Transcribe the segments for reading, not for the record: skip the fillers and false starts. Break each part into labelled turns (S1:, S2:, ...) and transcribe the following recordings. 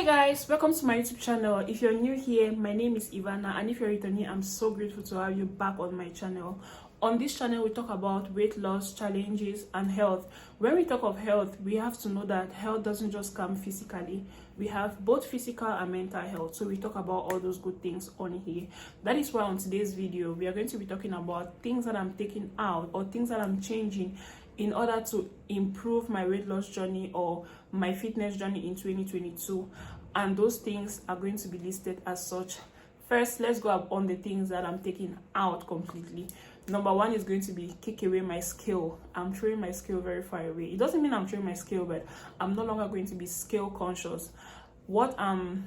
S1: Hey guys, welcome to my YouTube channel. If you're new here, my name is Ivana, and if you're returning, I'm so grateful to have you back on my channel. On this channel, we talk about weight loss, challenges, and health. When we talk of health, we have to know that health doesn't just come physically. We have both physical and mental health, so we talk about all those good things on here. That is why on today's video, we are going to be talking about things that I'm taking out or things that I'm changing in order to improve my weight loss journey or my fitness journey in 2022, and those things are going to be listed as such. First, let's go up on the things that I'm taking out completely. Number one is going to be kick away my scale. I'm throwing my scale very far away. It doesn't mean I'm throwing my scale, but I'm no longer going to be scale conscious. What I'm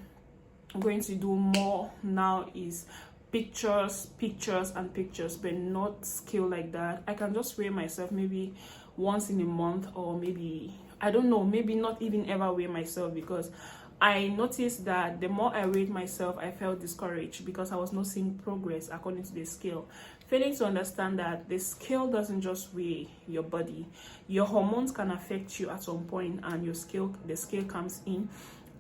S1: going to do more now is pictures, but not scale like that. I can just weigh myself maybe once in a month, or maybe, I don't know, maybe not even ever weigh myself, because I noticed that the more I weighed myself, I felt discouraged because I was not seeing progress according to the scale. Failing to understand that the scale doesn't just weigh your body. Your hormones can affect you at some point, and the scale comes in.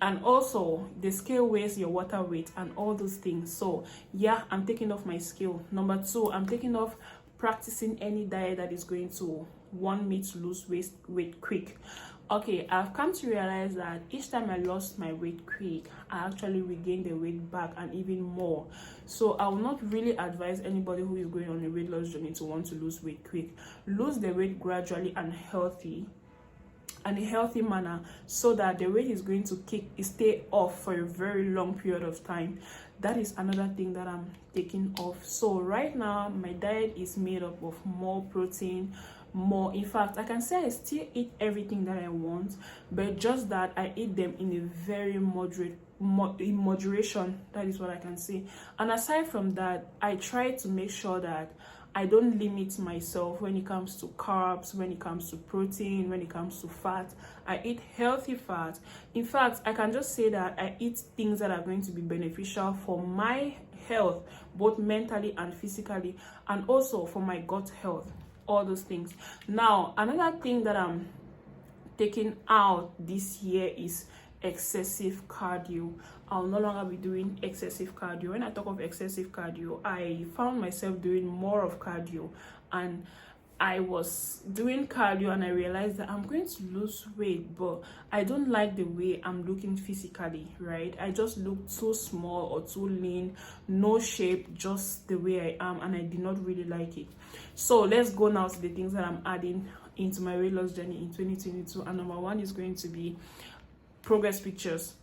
S1: And also, the scale weighs your water weight and all those things. So, yeah, I'm taking off my scale. Number two, I'm taking off practicing any diet that is going to want me to lose weight quick. Okay, I've come to realize that each time I lost my weight quick, I actually regained the weight back and even more. So I will not really advise anybody who is going on a weight loss journey to want to lose weight quick. Lose the weight gradually and a healthy manner, so that the weight is going to stay off for a very long period of time. That is another thing that I'm taking off. So right now, my diet is made up of more protein, in fact, I can say I still eat everything that I want, but just that I eat them in a very in moderation. That is what I can say. And aside from that, I try to make sure that I don't limit myself when it comes to carbs, when it comes to protein, when it comes to fat. I eat healthy fat. In fact, I can just say that I eat things that are going to be beneficial for my health, both mentally and physically, and also for my gut health. All those things. Now, another thing that I'm taking out this year is excessive cardio. I'll no longer be doing excessive cardio. When I talk of excessive cardio, I found myself doing more of cardio, and I was doing cardio and I realized that I'm going to lose weight, but I don't like the way I'm looking physically, right? I just look too small or too lean, no shape, just the way I am, and I did not really like it. So let's go now to the things that I'm adding into my weight loss journey in 2022. And number one is going to be progress pictures.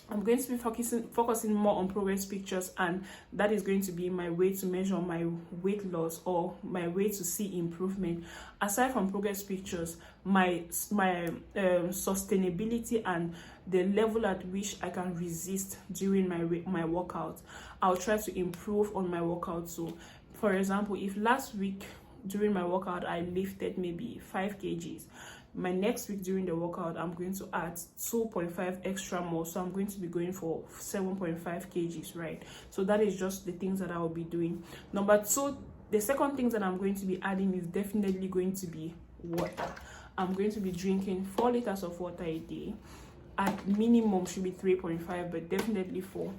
S1: I'm going to be focusing more on progress pictures, and that is going to be my way to measure my weight loss or my way to see improvement. Aside from progress pictures, my sustainability and the level at which I can resist during my workout. I'll try to improve on my workout. So, for example, if last week during my workout I lifted maybe 5 kgs, my next week during the workout I'm going to add 2.5 extra more, so I'm going to be going for 7.5 kgs, right? So that is just the things that I will be doing. Number two, the second thing that I'm going to be adding is definitely going to be water. I'm going to be drinking 4 liters of water a day. At minimum should be 3.5, but definitely 4.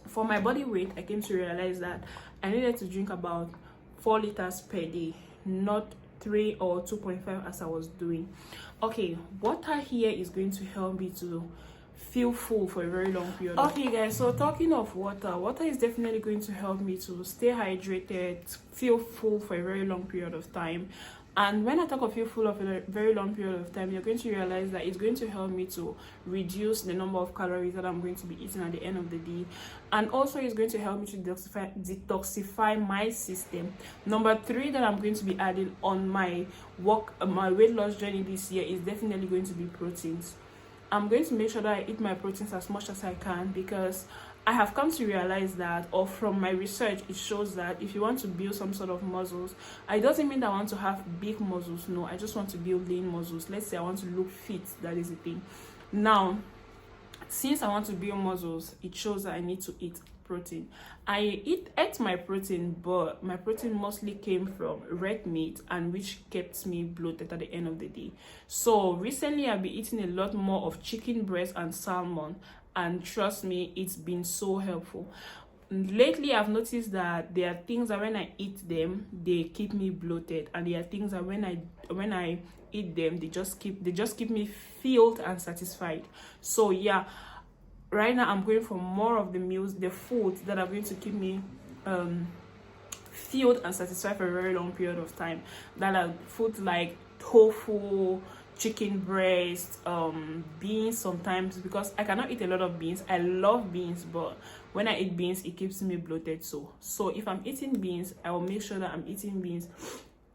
S1: For my body weight, I came to realize that I needed to drink about 4 liters per day, not 3 or 2.5 as I was doing. Okay, water here is going to help me to feel full for a very long period. Okay guys, so talking of water is definitely going to help me to stay hydrated, feel full for a very long period of time. And when I talk of feel full of a very long period of time, you're going to realize that it's going to help me to reduce the number of calories that I'm going to be eating at the end of the day. And also it's going to help me to detoxify my system. Number 3 that I'm going to be adding on my weight loss journey this year is definitely going to be proteins. I'm going to make sure that I eat my proteins as much as I can, because I have come to realize that, or from my research, it shows that if you want to build some sort of muscles, it doesn't mean that I want to have big muscles. No, I just want to build lean muscles. Let's say I want to look fit. That is the thing. Now, since I want to build muscles, it shows that I need to eat protein. I ate my protein, but my protein mostly came from red meat, and which kept me bloated at the end of the day. So recently I've been eating a lot more of chicken breast and salmon, and trust me, it's been so helpful. Lately I've noticed that there are things that when I eat them, they keep me bloated, and there are things that when I eat them, they just keep me filled and satisfied. So yeah, right now I'm going for more of the foods that are going to keep me filled and satisfied for a very long period of time. That are foods like tofu, chicken breast, beans sometimes, because I cannot eat a lot of beans. I love beans, but when I eat beans, it keeps me bloated. So if I'm eating beans, I will make sure that I'm eating beans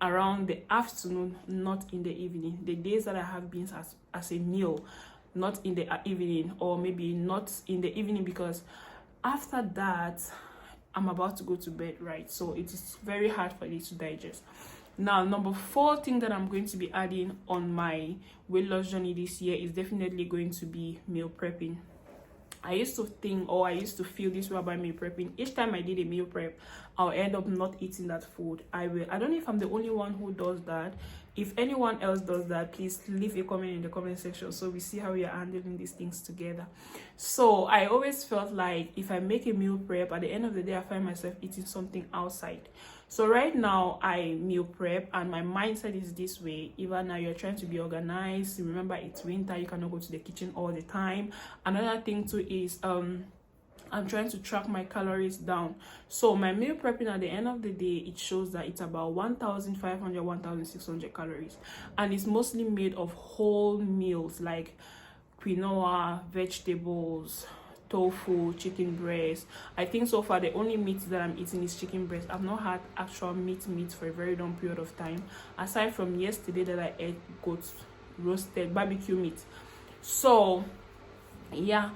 S1: around the afternoon, not in the evening. The days that I have beans as a meal, not in the evening, or maybe not in the evening, because after that I'm about to go to bed, right? So it is very hard for it to digest. Now, number 4 thing that I'm going to be adding on my weight loss journey this year is definitely going to be meal prepping. I used to think, or I used to feel this way about meal prepping. Each time I did a meal prep, I'll end up not eating that food. I don't know if I'm the only one who does that. If anyone else does that, please leave a comment in the comment section so we see how we are handling these things together. So I always felt like if I make a meal prep, at the end of the day I find myself eating something outside. So right now I meal prep, and my mindset is this way: even now you're trying to be organized. Remember, it's winter, you cannot go to the kitchen all the time. Another thing too is I'm trying to track my calories down. So my meal prepping, at the end of the day, it shows that it's about 1,500 1,600 calories, and it's mostly made of whole meals like quinoa, vegetables, tofu, chicken breast. I think so far the only meat that I'm eating is chicken breast. I've not had actual meat for a very long period of time, aside from yesterday that I ate goat roasted barbecue meat. So yeah,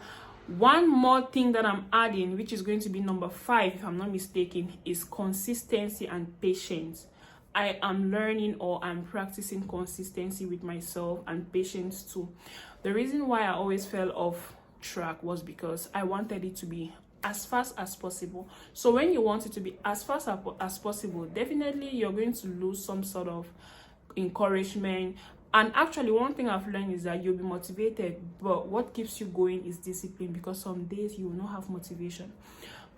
S1: one more thing that I'm adding, which is going to be number 5 if I'm not mistaken, is consistency and patience. I am learning, or I'm practicing consistency with myself, and patience too. The reason why I always fell off track was because I wanted it to be as fast as possible. So when you want it to be as fast as possible, definitely you're going to lose some sort of encouragement. And actually, one thing I've learned is that you'll be motivated, but what keeps you going is discipline, because some days you will not have motivation.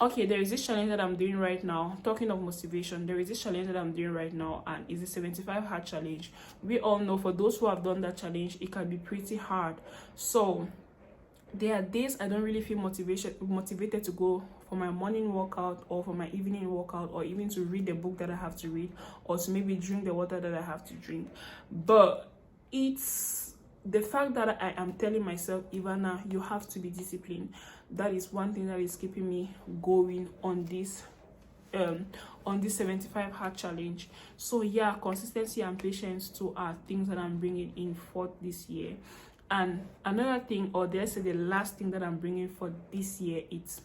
S1: Okay, there is this challenge that I'm doing right now. Talking of motivation, there is this challenge that I'm doing right now, and it's a 75 hard challenge. We all know, for those who have done that challenge, it can be pretty hard. So there are days I don't really feel motivated to go for my morning workout, or for my evening workout, or even to read the book that I have to read, or to maybe drink the water that I have to drink. But it's the fact that I am telling myself, Ivana, you have to be disciplined. That is one thing that is keeping me going on this 75 hard challenge. So yeah, consistency and patience too are things that I'm bringing in for this year. And another thing, or let's say the last thing that I'm bringing for this year, it's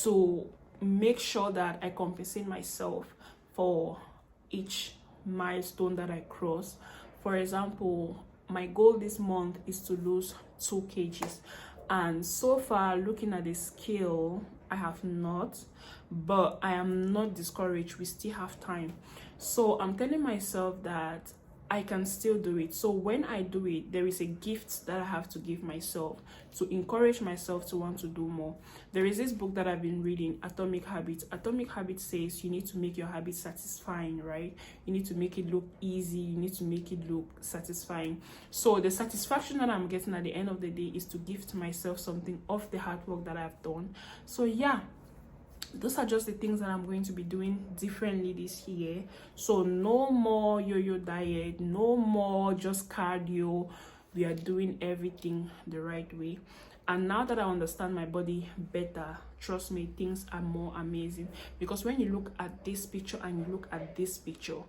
S1: to make sure that I compensate myself for each milestone that I cross. For example, my goal this month is to lose 2 kgs, and so far, looking at the scale, I have not, but I am not discouraged. We still have time. So I'm telling myself that I can still do it. So when I do it, there is a gift that I have to give myself to encourage myself to want to do more. There is this book that I've been reading, Atomic Habits. Atomic Habits says you need to make your habits satisfying, right? You need to make it look easy. You need to make it look satisfying. So the satisfaction that I'm getting at the end of the day is to gift myself something of the hard work that I've done. So yeah, those are just the things that I'm going to be doing differently this year. So no more yo-yo diet, no more just cardio. We are doing everything the right way. And now that I understand my body better, trust me, things are more amazing. Because when you look at this picture and you look at this picture,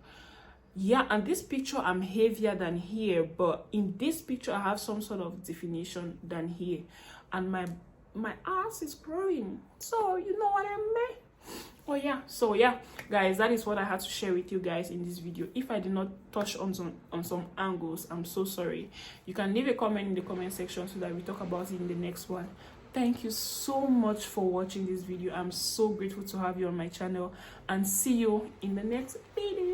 S1: yeah, and this picture I'm heavier than here, but in this picture I have some sort of definition than here, and my ass is growing. So you know what I mean? Oh yeah, so yeah guys, that is what I had to share with you guys in this video. If I did not touch on some angles, I'm so sorry. You can leave a comment in the comment section so that we talk about it in the next one. Thank you so much for watching this video. I'm so grateful to have you on my channel, and see you in the next video.